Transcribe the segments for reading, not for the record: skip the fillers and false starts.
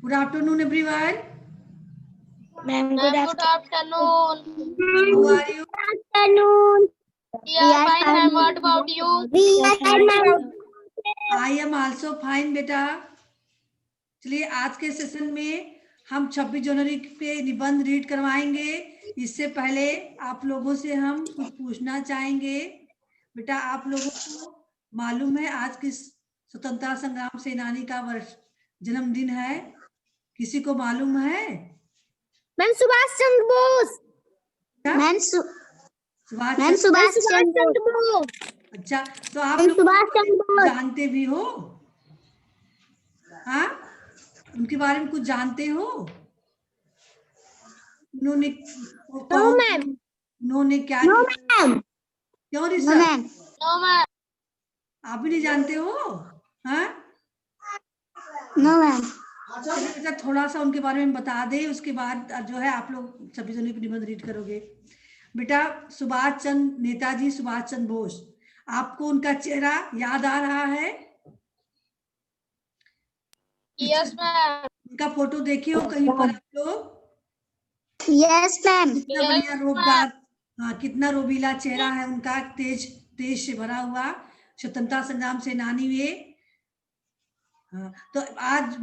Good afternoon, everyone. Ma'am, good afternoon. How are you? Good afternoon. We are fine, ma'am. What about you? We are fine, ma'am. I am also fine, बेटा। चलिए आज के session में हम 26 जनवरी पे निबंध read करवाएंगे। इससे पहले आप लोगों से हम कुछ पूछना चाहेंगे। बेटा, आप लोगों को मालूम है आज किस स्वतंत्रता संग्राम सेनानी का वर्ष जन्मदिन है? किसी को मालूम है? मैम सुभाष चंद्र बोस। क्या? मैम सुभाष चंद्र बोस। अच्छा, तो आप लोग सुभाष चंद्र बोस जानते भी हो? हाँ, उनके बारे में कुछ जानते हो? उन्होंने उन्होंने क्या किया? क्यों ऋषभ? No, ma'am. आप भी नहीं जानते हो? हाँ, नो मैम। अच्छा, थोड़ा सा उनके बारे में बता दे, उसके बाद जो है आप लोग 26 जनवरी को निबंध रीड करोगे। बेटा, नेताजी सुभाष चंद्र बोस, आपको उनका चेहरा याद आ रहा है? Yes, ma'am. उनका फोटो देखे हो कहीं पर आप लोग? Yes ma'am. कितना बढ़िया रोबदार, हाँ, कितना रोबीला चेहरा है उनका, तेज से भरा हुआ, स्वतंत्रता संग्राम सेनानी वे। हाँ, तो आज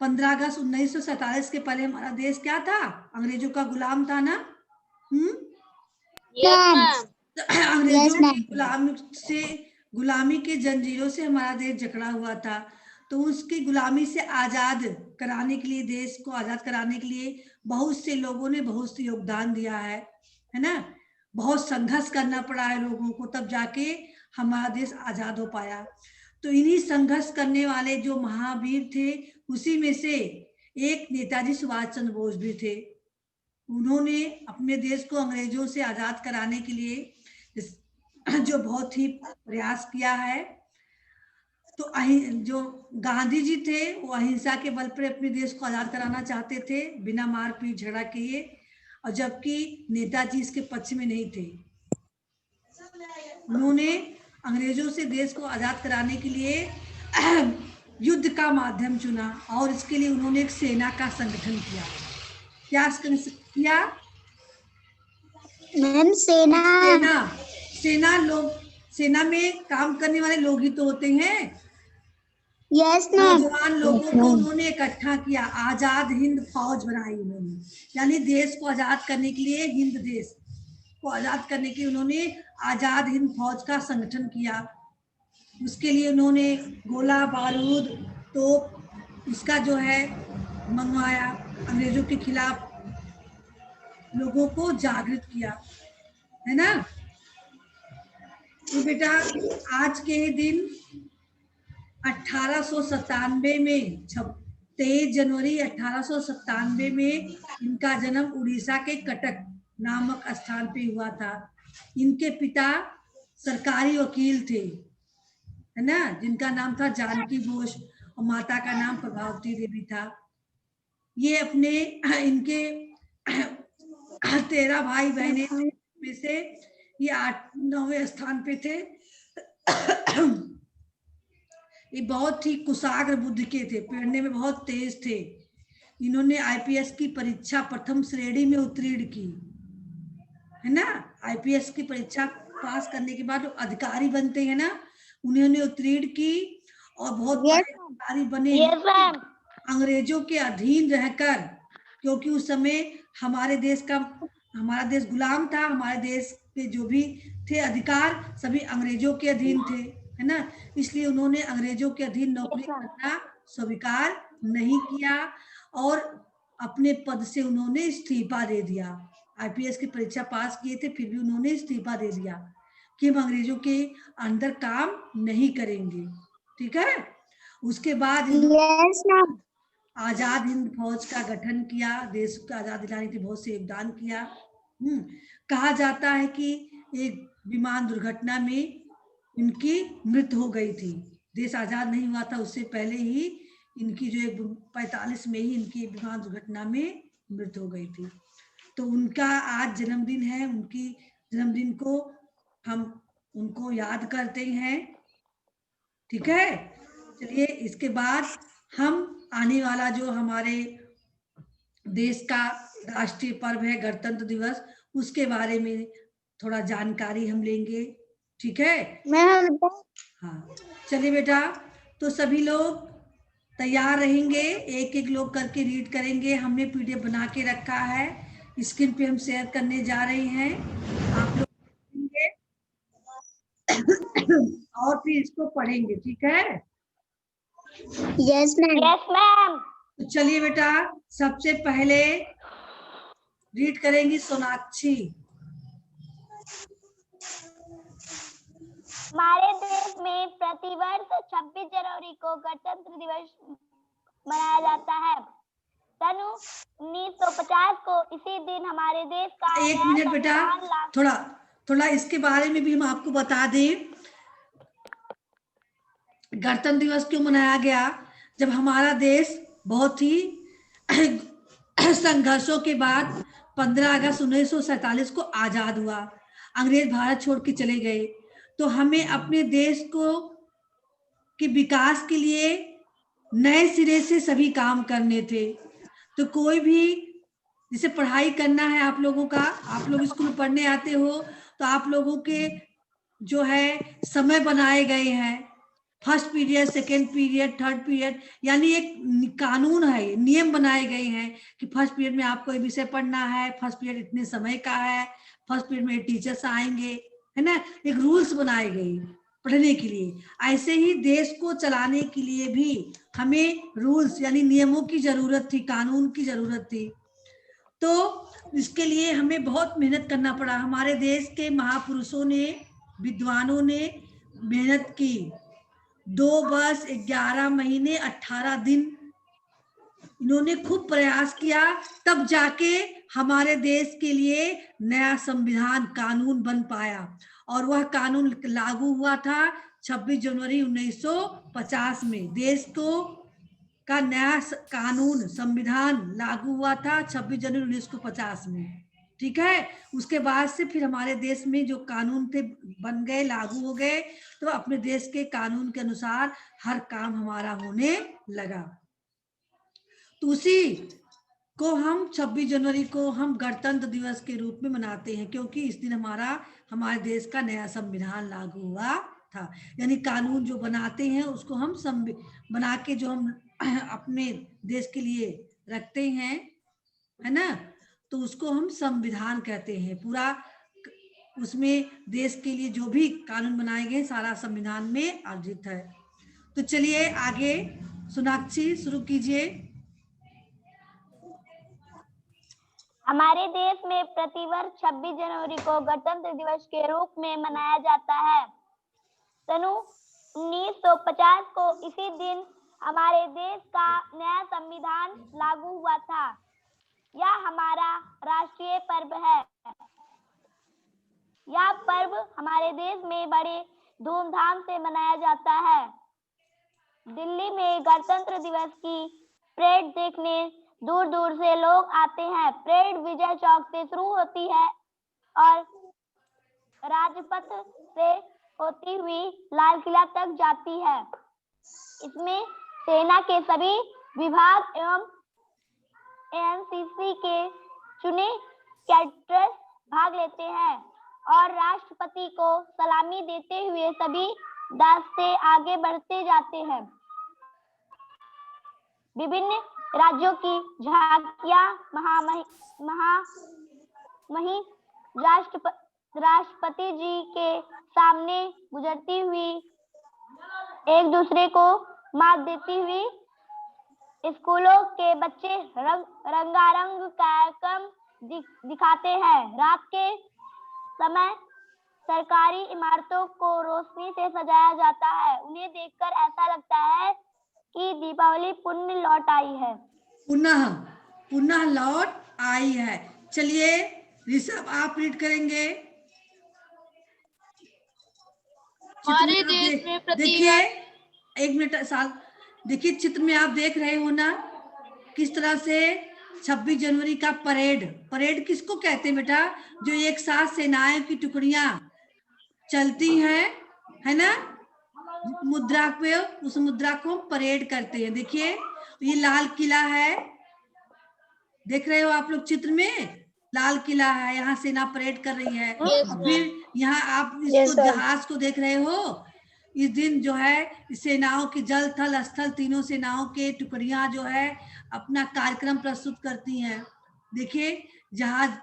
15 अगस्त 1947 के पहले हमारा देश क्या था? अंग्रेजों का गुलाम था ना? Yes, ma'am. अंग्रेजों की गुलामी के जंजीरों से हमारा देश जकड़ा हुआ था। तो उसकी गुलामी से आजाद कराने के लिए, देश को आजाद कराने के लिए बहुत से लोगों ने बहुत से योगदान दिया है ना? बहुत संघर्ष करना पड़ा है लोगों को, तब जाके हमारा देश आजाद हो पाया। तो इन्हीं संघर्ष करने वाले जो महावीर थे, उसी में से एक नेताजी सुभाष चंद्र बोस भी थे। उन्होंने अपने देश को अंग्रेजों से आजाद कराने के लिए जो बहुत ही प्रयास किया है। तो जो गांधी जी थे वो अहिंसा के बल पर अपने देश को आजाद कराना चाहते थे, बिना मारपीट झगड़ा किए, और जबकि नेताजी इसके पक्ष में नहीं थे। उन्होंने अंग्रेजों से देश को आजाद कराने के लिए युद्ध का माध्यम चुना, और इसके लिए उन्होंने एक सेना का संगठन किया। क्या किया? मैम सेना में काम करने वाले लोग ही तो होते हैं। Yes ma'am. नौजवान लोगों को उन्होंने इकट्ठा किया, आजाद हिंद फौज बनाई उन्होंने, यानी देश को आजाद करने के लिए, हिंद देश को आजाद करने के लिए उन्होंने आजाद हिंद फौज का संगठन किया। उसके लिए उन्होंने गोला बारूद तोप इसका जो है मंगवाया, अंग्रेजों के खिलाफ लोगों को जागृत किया, है ना? तो बेटा, आज के दिन 1897 में 23 जनवरी 1897 में इनका जन्म उड़ीसा के कटक नामक स्थान पे हुआ था। इनके पिता सरकारी वकील थे, है ना, जिनका नाम था जानकी बोस, और माता का नाम प्रभावती देवी था। ये अपने इनके 13 भाई बहने में से ये 9वें स्थान पे थे। ये बहुत ही कुशाग्र बुद्धि के थे, पढ़ने में बहुत तेज थे। इन्होंने आईपीएस की परीक्षा प्रथम श्रेणी में उत्तीर्ण की, है ना? आईपीएस की परीक्षा पास करने के बाद अधिकारी बनते हैं ना, उन्होंने उत्तीर्ण की और बहुत बड़े अधिकारी बने। अंग्रेजों के अधीन रहकर, क्योंकि उस समय हमारा देश गुलाम था, हमारे देश के जो भी थे अधिकार सभी अंग्रेजों के अधीन थे, है ना? इसलिए उन्होंने अंग्रेजों के अधीन नौकरी करना स्वीकार नहीं किया और अपने पद से उन्होंने इस्तीफा दे दिया। आईपीएस की परीक्षा पास किए थे, फिर भी उन्होंने इस्तीफा दे दिया कि हम अंग्रेजों के अंदर काम नहीं करेंगे। ठीक है? उसके बाद आजाद हिंद फौज का गठन किया, देश को आजाद दिलाने के बहुत से योगदान किया। कहा जाता है कि एक विमान दुर्घटना में इनकी मृत्यु हो गई थी। देश आजाद नहीं हुआ था, उससे पहले ही इनकी जो 45 में ही इनकी विमान दुर्घटना में मृत्यु हो गई थी। तो उनका आज जन्मदिन है, उनकी जन्मदिन को हम उनको याद करते हैं। ठीक है? चलिए, इसके बाद हम आने वाला जो हमारे देश का राष्ट्रीय पर्व है गणतंत्र दिवस, उसके बारे में थोड़ा जानकारी हम लेंगे, ठीक है? मैम हाँ, चलिए बेटा, तो सभी लोग तैयार रहेंगे, एक एक लोग करके रीड करेंगे। हमने पीडीएफ बना के रखा है, स्क्रीन पे हम शेयर करने जा रहे हैं, आप लोग देखेंगे और फिर इसको पढ़ेंगे, ठीक है? Yes ma'am. Yes, ma'am. तो चलिए बेटा, सबसे पहले रीड करेंगी सोनाक्षी। हमारे देश में प्रतिवर्ष 26 जनवरी को गणतंत्र दिवस मनाया जाता है। सन 1950 को इसी दिन हमारे देश का एक नया मिनट बेटा, संविधान लागू थोड़ा इसके बारे में भी हम आपको बता दें। गणतंत्र दिवस क्यों मनाया गया? जब हमारा देश बहुत ही संघर्षों के बाद 15 अगस्त 1947 को आजाद हुआ, अंग्रेज भारत छोड़ के चले गए, तो हमें अपने देश को के विकास के लिए नए सिरे से सभी काम करने थे। तो कोई भी, जैसे पढ़ाई करना है आप लोगों का, आप लोग स्कूल पढ़ने आते हो, तो आप लोगों के जो है समय बनाए गए हैं, first period, second period, third period, यानी एक कानून है, नियम बनाए गए हैं कि फर्स्ट पीरियड में आपको ये विषय पढ़ना है, फर्स्ट पीरियड इतने समय का है, फर्स्ट पीरियड में टीचर्स आएंगे, है ना, एक रूल्स बनाए गए पढ़ने के लिए। ऐसे ही देश को चलाने के लिए भी हमें रूल्स यानी नियमों की जरूरत थी, कानून की जरूरत थी। तो इसके लिए हमें बहुत मेहनत करना पड़ा। हमारे देश के महापुरुषों ने, विद्वानों ने मेहनत की, 2 वर्ष 11 महीने 18 दिन इन्होंने खूब प्रयास किया, तब जाके हमारे देश के लिए नया संविधान कानून बन पाया। और वह कानून लागू हुआ था 26 जनवरी 1950 में। देश को का नया कानून संविधान लागू हुआ था 26 जनवरी 1950 में, ठीक है? उसके बाद से फिर हमारे देश में जो कानून थे बन गए, लागू हो गए, तो अपने देश के कानून के अनुसार हर काम हमारा होने लगा। तो उसी को हम 26 जनवरी को हम गणतंत्र दिवस के रूप में मनाते हैं, क्योंकि इस दिन हमारे देश का नया संविधान लागू हुआ था। यानी कानून जो बनाते हैं उसको हम बना के जो हम अपने देश के लिए रखते हैं, है ना, तो उसको हम संविधान कहते हैं। पूरा उसमें देश के लिए जो भी कानून बनाए गए सारा संविधान में अर्जित है। तो चलिए आगे, सोनाक्षी शुरू कीजिए। हमारे देश में प्रतिवर्ष 26 जनवरी को गणतंत्र दिवस के रूप में मनाया जाता है। सन 1950 को इसी दिन हमारे देश का नया संविधान लागू हुआ था। यह हमारा राष्ट्रीय पर्व है। यह पर्व हमारे देश में बड़े धूमधाम से मनाया जाता है। दिल्ली में गणतंत्र दिवस की परेड देखने दूर दूर से लोग आते हैं। परेड विजय चौक से शुरू होती है और राजपथ से होती हुई लाल किला तक जाती है। इसमें सेना के सभी विभाग एवं एनसीसी के चुने कैडेट्स भाग लेते हैं और राष्ट्रपति को सलामी देते हुए सभी रास्ते आगे बढ़ते जाते हैं। विभिन्न राज्यों की झांकियां राष्ट्रपति जी के सामने गुजरती हुई एक दूसरे को मात देती हुई स्कूलों के बच्चे रंगारंग कार्यक्रम दिखाते हैं। रात के समय सरकारी इमारतों को रोशनी से सजाया जाता है। उन्हें देखकर ऐसा लगता है कि दीपावली पुनः लौट आई है। पुनः लौट आई है। चलिए ऋषभ, आप रीड करेंगे। हमारे देश में देखिए, एक मिनट साल, देखिए चित्र में आप देख रहे हो ना किस तरह से 26 जनवरी का परेड किसको कहते हैं बेटा? जो एक साथ सेनाएं की टुकड़ियां चलती हैं, है ना, मुद्रा पे, उस मुद्रा को हम परेड करते हैं। देखिए, तो ये लाल किला है, देख रहे हो आप लोग चित्र में, लाल किला है, यहाँ सेना परेड कर रही है। फिर यहाँ आप इसको जहाज को देख रहे हो। इस दिन जो है सेनाओं की जल थल स्थल तीनों सेनाओं के टुकड़ियां जो है अपना कार्यक्रम प्रस्तुत करती हैं। देखिए जहाज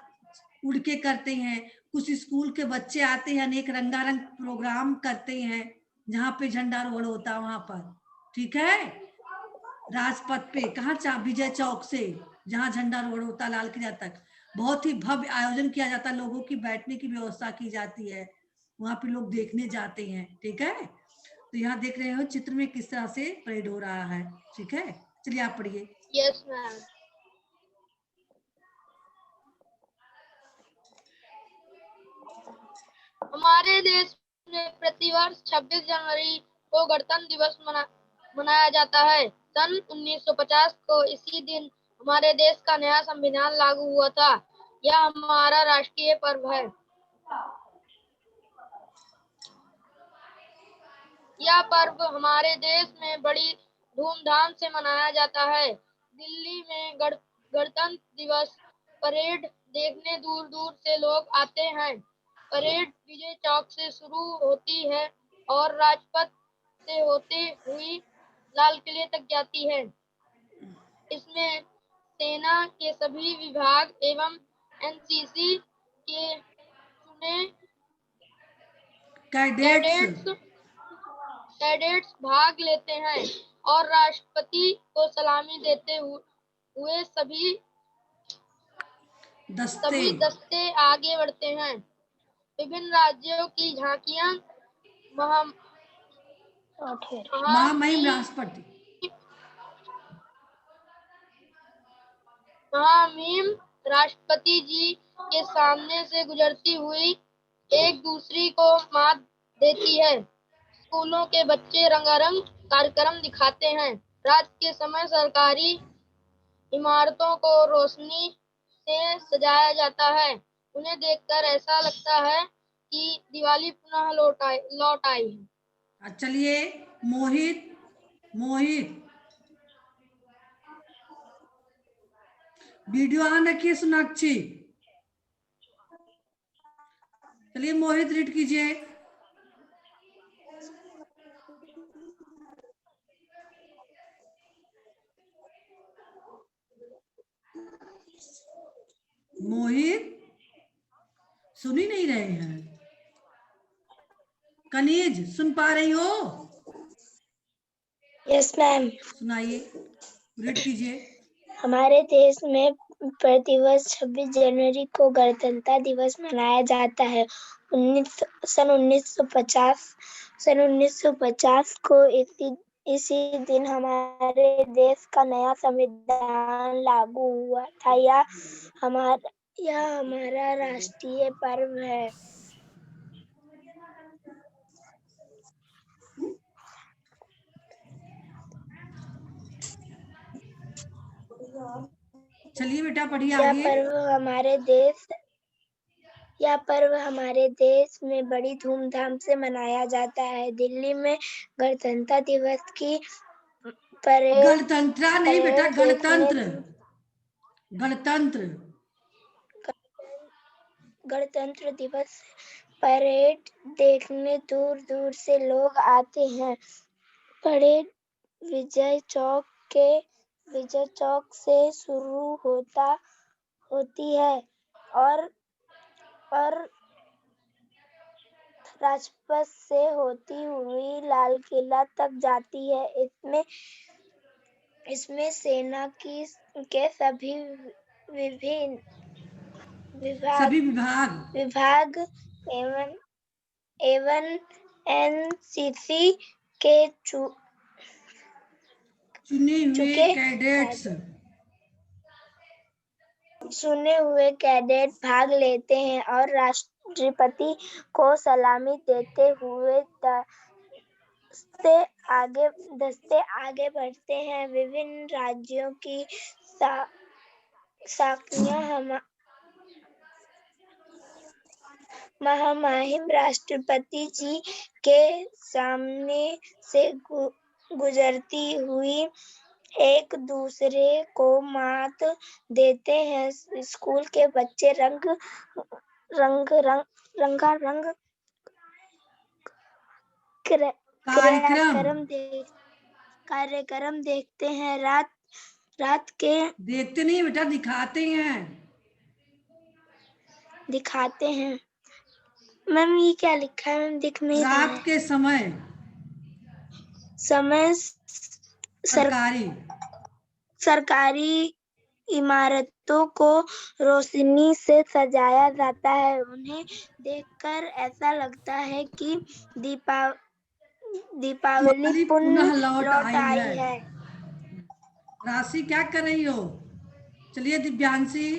उड़ के करते हैं, कुछ स्कूल के बच्चे आते हैं, अनेक रंगारंग प्रोग्राम करते हैं, जहाँ पे झंडारोहण होता है वहां पर, ठीक है, राजपथ पे, कहाँ विजय चौक से जहाँ झंडारोहण होता लाल किला तक, बहुत ही भव्य आयोजन किया जाता है, लोगों की बैठने की व्यवस्था की जाती है, वहां पे लोग देखने जाते हैं, ठीक है। तो यहाँ देख रहे हो चित्र में किस तरह से परेड हो रहा है, ठीक है। चलिए आप पढ़िए। Yes ma'am. हमारे देश में प्रतिवर्ष 26 जनवरी को गणतंत्र दिवस मनाया जाता है। सन 1950 को इसी दिन हमारे देश का नया संविधान लागू हुआ था। यह हमारा राष्ट्रीय पर्व है। यह पर्व हमारे देश में बड़ी धूमधाम से मनाया जाता है। दिल्ली में गणतंत्र दिवस परेड देखने दूर दूर से लोग आते हैं। परेड विजय चौक से शुरू होती है और राजपथ से होते हुई लाल किले तक जाती है। इसमें सेना के सभी विभाग एवं एनसीसी के चुने कैडेट्स भाग लेते हैं और राष्ट्रपति को सलामी देते हुए सभी दस्ते आगे बढ़ते हैं। विभिन्न राज्यों की झांकियां महामहिम राष्ट्रपति महामहिम राष्ट्रपति जी के सामने से गुजरती हुई एक दूसरी को मात देती है। स्कूलों के बच्चे रंगारंग कार्यक्रम दिखाते हैं। रात के समय सरकारी इमारतों को रोशनी से सजाया जाता है। उन्हें देखकर ऐसा लगता है कि दिवाली पुनः लौट आई है। चलिए मोहित वीडियो ऑन रखिए सोनाक्षी। चलिए मोहित रीड कीजिए। मोहित सुन ही नहीं रहे हैं। कनीज सुन पा रही हो? Yes ma'am. सुनाइए, रीड कीजिए। हमारे देश में प्रतिवर्ष 26 जनवरी को गणतंत्र दिवस मनाया जाता है। सन 1950 को इसी दिन हमारे देश का नया संविधान लागू हुआ था। यह हमारा राष्ट्रीय पर्व है। चलिए बेटा पढ़िए आगे। यह पर्व हमारे देश में बड़ी धूमधाम से मनाया जाता है। दिल्ली में गणतंत्र दिवस की परेड गणतंत्र नहीं बेटा, गणतंत्र दिवस परेड देखने दूर दूर से लोग आते हैं। परेड विजय चौक से शुरू होती है और राजपथ से होती हुई लाल किला तक जाती है। इसमें सेना के सभी विभाग एवं एनसीसी के चुने हुए कैडेट भाग लेते हैं और राष्ट्रपति को सलामी देते हुए दस्ते आगे बढ़ते हैं। विभिन्न राज्यों की साखियां महामहिम राष्ट्रपति जी के सामने से गुजरती हुई एक दूसरे को मात देते हैं। स्कूल के बच्चे रंगारंग कार्यक्रम कार्यक्रम देखते हैं। रात के देखते नहीं बेटा, दिखाते हैं। दिखाते हैं। मैम ये क्या लिखा है? मैम दिख नहीं रहा है। रात के समय समय सरकारी सरकारी इमारतों को रोशनी से सजाया जाता है। उन्हें देखकर ऐसा लगता है कि दीपावली दिवाली पुनः लौट आई आई है। राशि क्या कर रही हो? चलिए दिव्यांशी।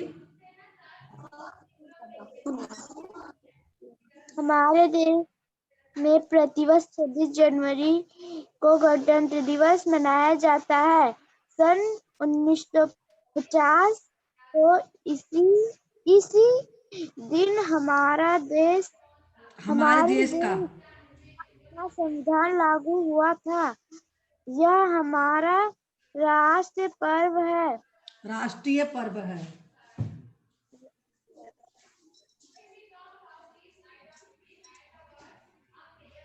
हमारे देश में प्रतिवर्ष 26 जनवरी को गणतंत्र दिवस मनाया जाता है। सन 1950 को इसी दिन हमारे देश का संविधान लागू हुआ था। यह हमारा राष्ट्रीय पर्व है। राष्ट्रीय पर्व है।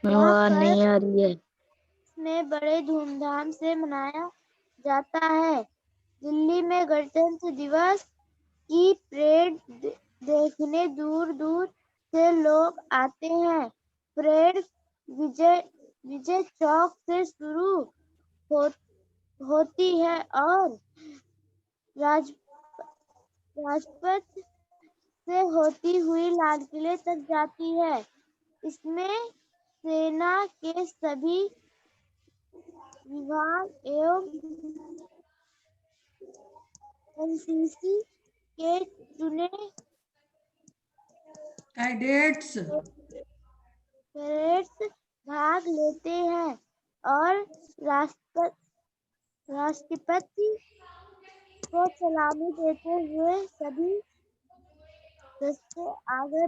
नहीं आ रही है। में बड़े धूमधाम से मनाया जाता है। दिल्ली में गणतंत्र दिवस की परेड देखने दूर दूर से लोग आते हैं। परेड विजय चौक से शुरू होती है और राजपथ से होती हुई लाल किले तक जाती है। इसमें सेना के सभी विभाग एवं एनसीसी के चुने कैडेट्स भाग लेते हैं और राष्ट्रपति को सलामी देते हुए सभी दस्ते आगे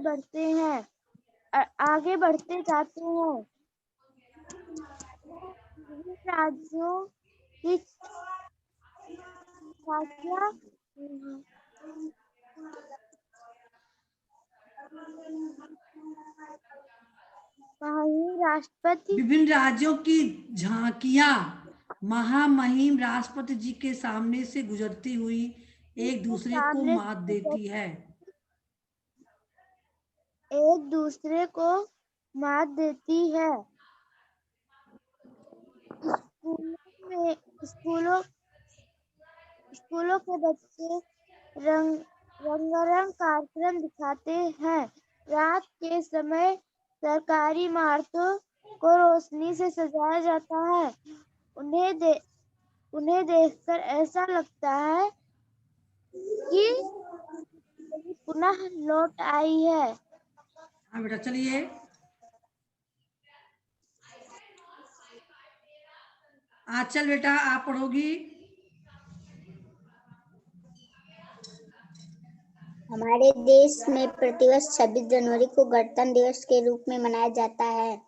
बढ़ते जाते हैं। विभिन्न राज्यों की झांकियां विभिन्न राज्यों की झांकियां महामहिम राष्ट्रपति जी के सामने से गुजरती हुई एक दूसरे को मात देती है। स्कूलों के बच्चे रंगारंग कार्यक्रम दिखाते हैं। रात के समय सरकारी इमारतों को रोशनी से सजाया जाता है। उन्हें देखकर ऐसा लगता है कि पुनः लौट आई है। हाँ बेटा चलिए। आंचल बेटा आप पढ़ोगी। हमारे देश में प्रतिवर्ष 26 जनवरी को गणतंत्र दिवस के रूप में मनाया जाता है।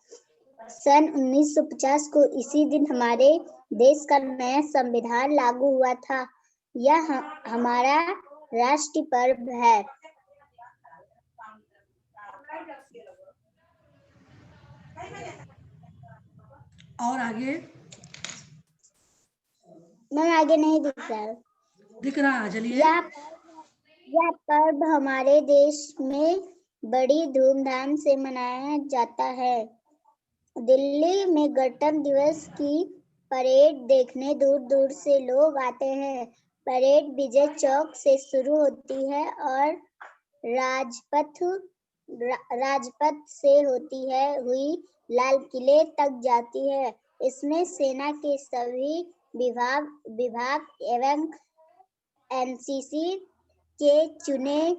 सन 1950 को इसी दिन हमारे देश का नया संविधान लागू हुआ था। यह हमारा राष्ट्रीय पर्व है। और आगे? मैं आगे नहीं दिख रहा। दिख रहा, चलिए। यह पर्व हमारे देश में बड़ी धूमधाम से मनाया जाता है। दिल्ली में गणतंत्र दिवस की परेड देखने दूर दूर से लोग आते हैं। परेड विजय चौक से शुरू होती है और राजपथ से होती है हुई लाल किले तक जाती है। इसमें सेना के सभी विभाग एवं एनसीसी के चुने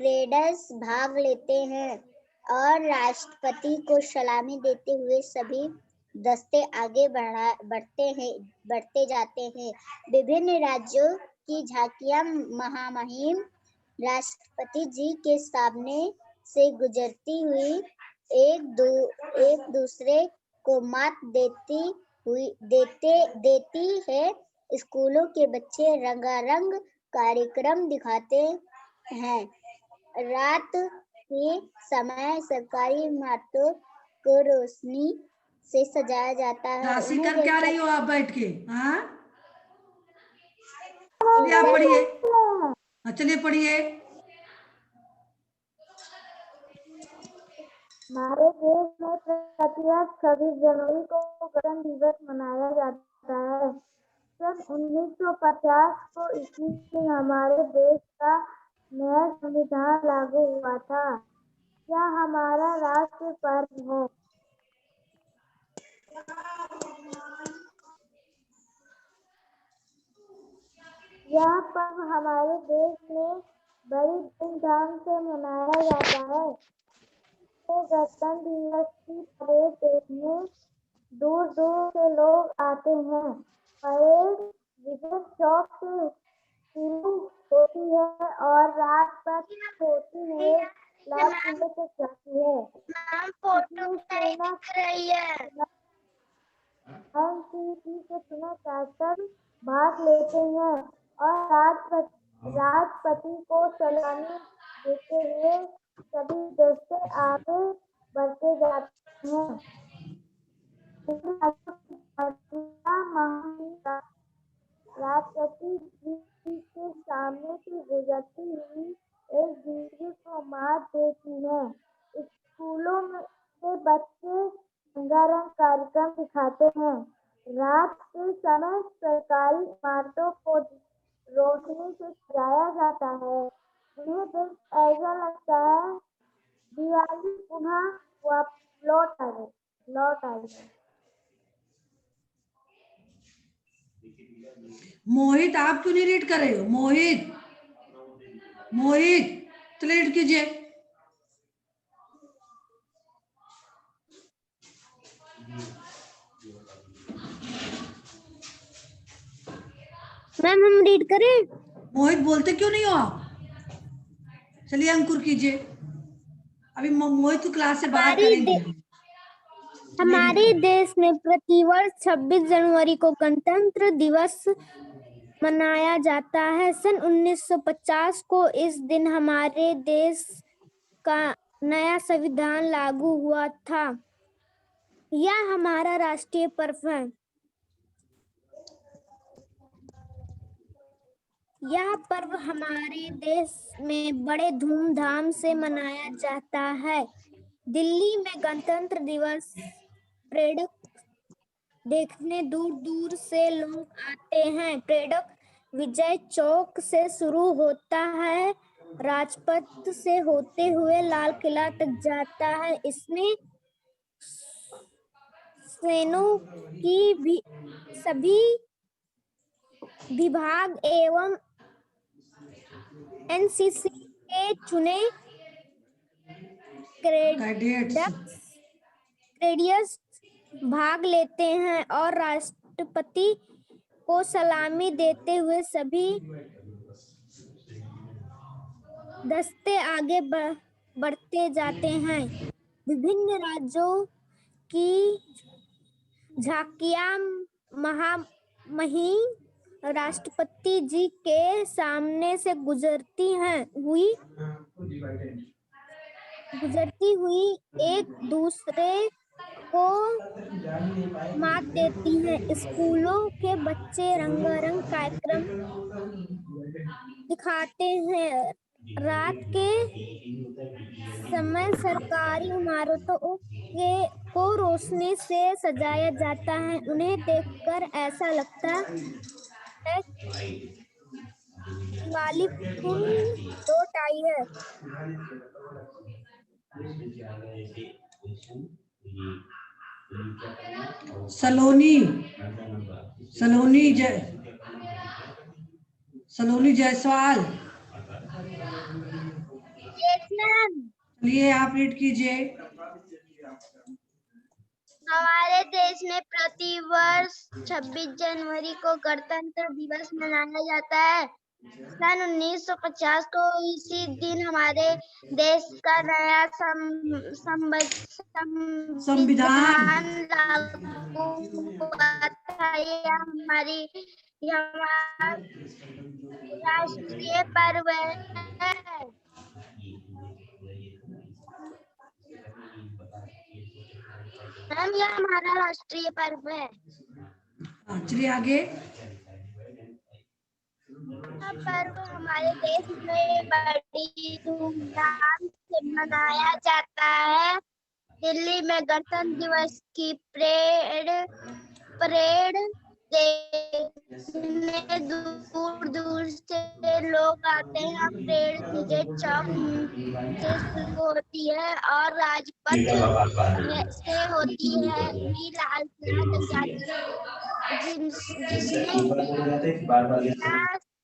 कैडेट्स भाग लेते हैं और राष्ट्रपति को सलामी देते हुए सभी दस्ते आगे बढ़ते जाते हैं। विभिन्न राज्यों की झांकियां महामहिम राष्ट्रपति जी के सामने से गुजरती हुई एक दूसरे को मात देती है। स्कूलों के बच्चे रंगारंग कार्यक्रम दिखाते हैं। रात के समय सरकारी इमारतों को रोशनी से सजाया जाता है। राशि उन्हें कर क्या देखकर रही हो आप बैठ के? हाँ, चलिए आप पढ़िए। हाँ, चलिए पढ़िए। हमारे देश में प्रतिवर्ष 26 जनवरी को गणतंत्र दिवस मनाया जाता है। सन 1950 को इसी दिन हमारे देश का नया संविधान लागू हुआ था। यह हमारा राष्ट्रीय पर्व है। यह पर्व हमारे देश में बड़ी धूमधाम से मनाया जाता है। तो गणतंत्र दिवस की परेड देखने दूर दूर से लोग आते हैं। परेड विजय चौक से शुरू होती है और राजपथ होती हुए लाल किले तक जाती है। इसमें सेना एनसीसी के चुने कैडेट भाग लेते हैं और राष्ट्रपति को सलामी देते हुए सभी दस्ते आगे बढ़ते जाते हैं। राष्ट्रपति जी के सामने से गुजरती हुई एक दूसरे को मात देती है। स्कूलों में के बच्चे रंगारंग कार्यक्रम दिखाते हैं। रात के समय सरकारी इमारतों को रोशनी से सजाया जाता है। उन्हें देख ऐसा लगता है दिवाली पुनः लौट आई। मोहित, आप क्यों नहीं रीड कर रहे हो? मोहित, मोहित, तो रीड कीजिए। मैम हम रीड करें? मोहित बोलते क्यों नहीं हो आप? चलिए अंकुर कीजिए। अभी मोहित को क्लास से बाहर करेंगे। हमारे देश में प्रतिवर्ष 26 जनवरी को गणतंत्र दिवस मनाया जाता है। सन 1950 को इस दिन हमारे देश का नया संविधान लागू हुआ था। यह हमारा राष्ट्रीय पर्व है। यह पर्व हमारे देश में बड़े धूमधाम से मनाया जाता है। दिल्ली में गणतंत्र दिवस परेड देखने दूर दूर से लोग आते हैं। परेड विजय चौक से शुरू होता है, राजपथ से होते हुए लाल किला तक जाता है। इसमें सेनाओं की भी सभी विभाग एवं एनसीसी के चुने कैडेट्स भाग लेते हैं और राष्ट्रपति को सलामी देते हुए सभी दस्ते आगे बढ़ते जाते हैं। विभिन्न राज्यों की झांकियां महामहिम राष्ट्रपति जी के सामने से गुजरती हुई एक दूसरे को मात देती हैं। स्कूलों के बच्चे रंगारंग कार्यक्रम दिखाते हैं। रात के समय सरकारी इमारतों को रोशनी से सजाया जाता है। उन्हें देखकर ऐसा लगता है दिवाली लौट आई है। सलोनी जायसवाल, चलिए आप रीड कीजिए। हमारे देश में प्रतिवर्ष 26 जनवरी को गणतंत्र दिवस मनाया जाता है। सन 1950 को इसी दिन हमारे देश का नया संविधान लागू हुआ था। यह हमारा राष्ट्रीय पर्व है। मैम, यह हमारा राष्ट्रीय पर्व है। चलिए आगे। यह पर्व हमारे देश में बड़ी धूमधाम से मनाया जाता है। दिल्ली में गणतंत्र दिवस की परेड देखने दूर दूर से लोग आते हैं। परेड विजय चौक से शुरू होती है और राजपथ से होती है, हुई लाल किला तक जाती है, जिसमें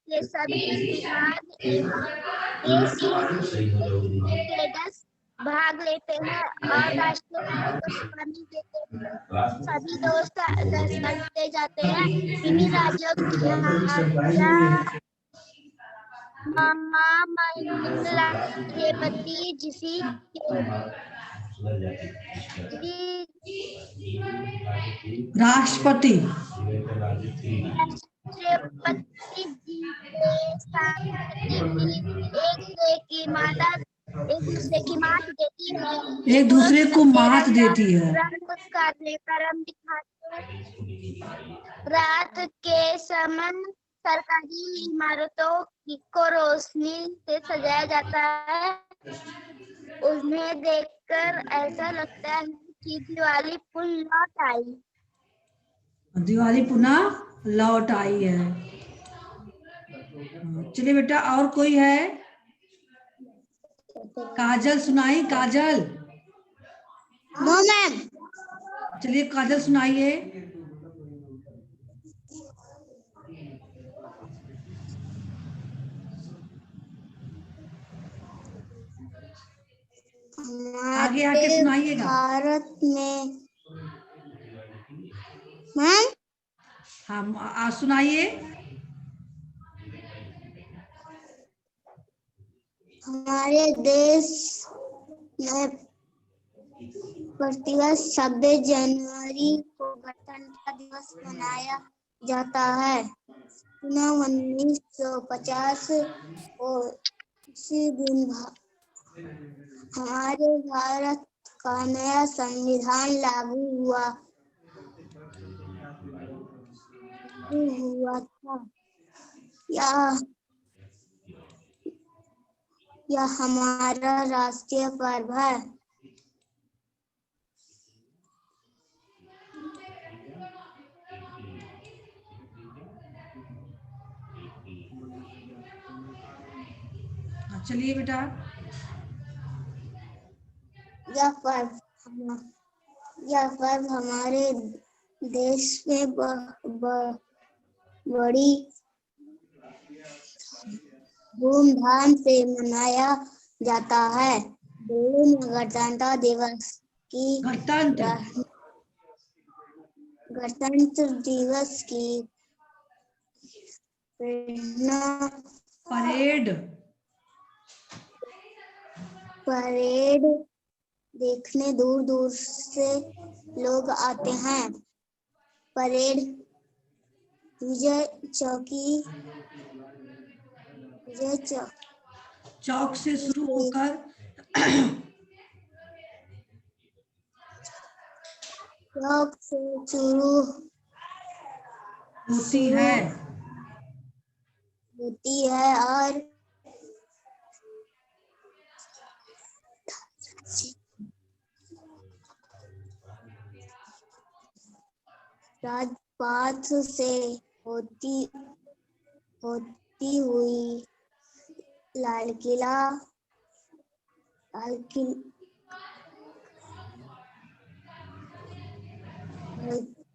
के सभी विभाग कैडेट्स भाग लेते हैं और राष्ट्रपति को सलामी देते हैं। सभी दोस्त दर्शन दे जाते हैं। इन्हीं राज्यों की महिला रेवती जिसी राष्ट्रपति राष्ट्रपति जी के साथ एक दूसरे की मात देती है। एक दूसरे को मात देती है। रंग कार्यक्रम दिखाते हैं। रात के समय सरकारी इमारतों को रोशनी से सजाया जाता है। उन्हें देखकर ऐसा लगता है कि दिवाली पुनः लौट आई है। चलिए बेटा, और कोई है? काजल सुनाई, काजल। No ma'am. चलिए काजल सुनाइए। आगे आके सुनाइएगा। भारत में मैम, हाँ सुनाइए। हमारे देश में प्रतिवर्ष 26 जनवरी को गणतंत्र दिवस मनाया जाता है। 1950 को इसी दिन हमारे भारत का नया संविधान लागू हुआ था। यह हमारा राष्ट्रीय पर्व है। चलिए बेटा। यह पर्व हमारे देश में बड़ी धूमधाम से मनाया जाता है। दिल्ली में गणतंत्र दिवस की परेड देखने दूर दूर से लोग आते हैं। परेड विजय चौक से शुरू होकर होती है और राजपथ से होती हुई लाल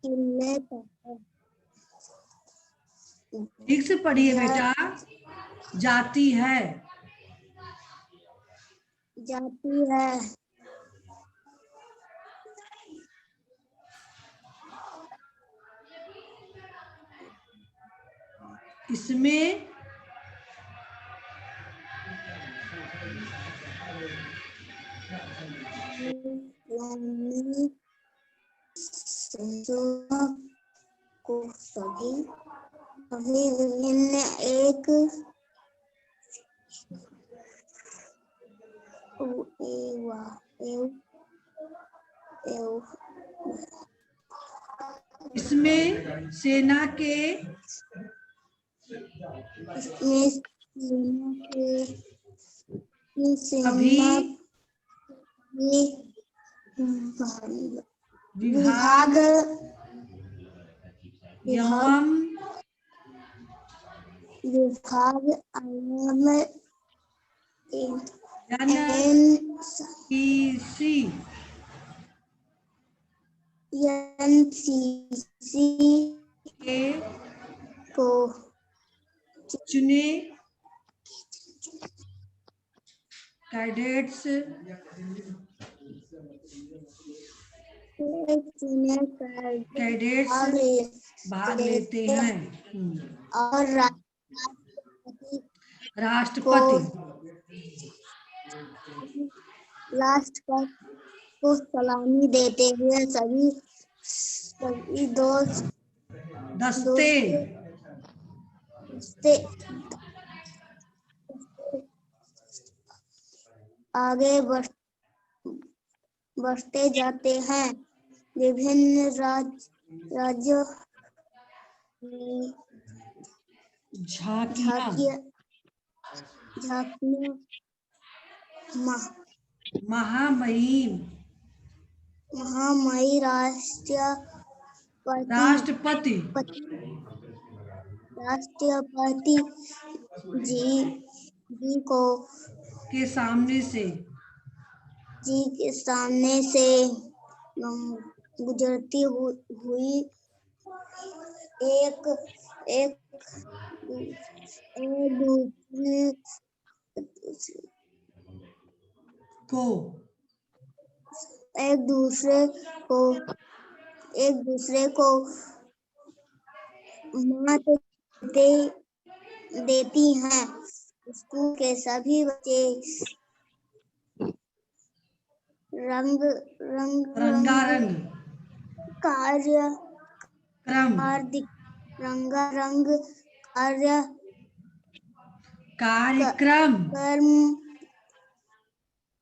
किले तक। ठीक से पढ़िए बेटा। जाती है। इसमें को सभी विभिन्न एक इसमें सेना के सभी विभाग एवं एनसीसी के को चुने कैडेट्स भाग लेते हैं। और राष्ट्रपति को सलामी देते हुए सभी दस्ते आगे बढ़ते जाते हैं। विभिन्न राज्यों झांकियां महामहिम राष्ट्रपति जी के सामने से गुजरती हुई एक दूसरे को मात देती हैं। स्कूल के सभी बच्चे रंगारंग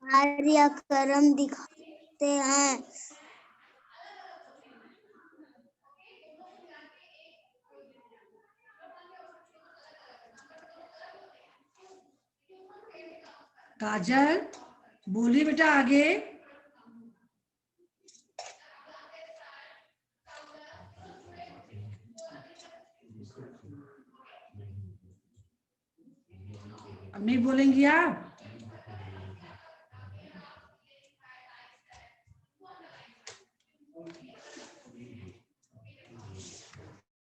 कार्यक्रम दिखाते हैं। काजल बोली बेटा आगे। अब नहीं बोलेंगी आप?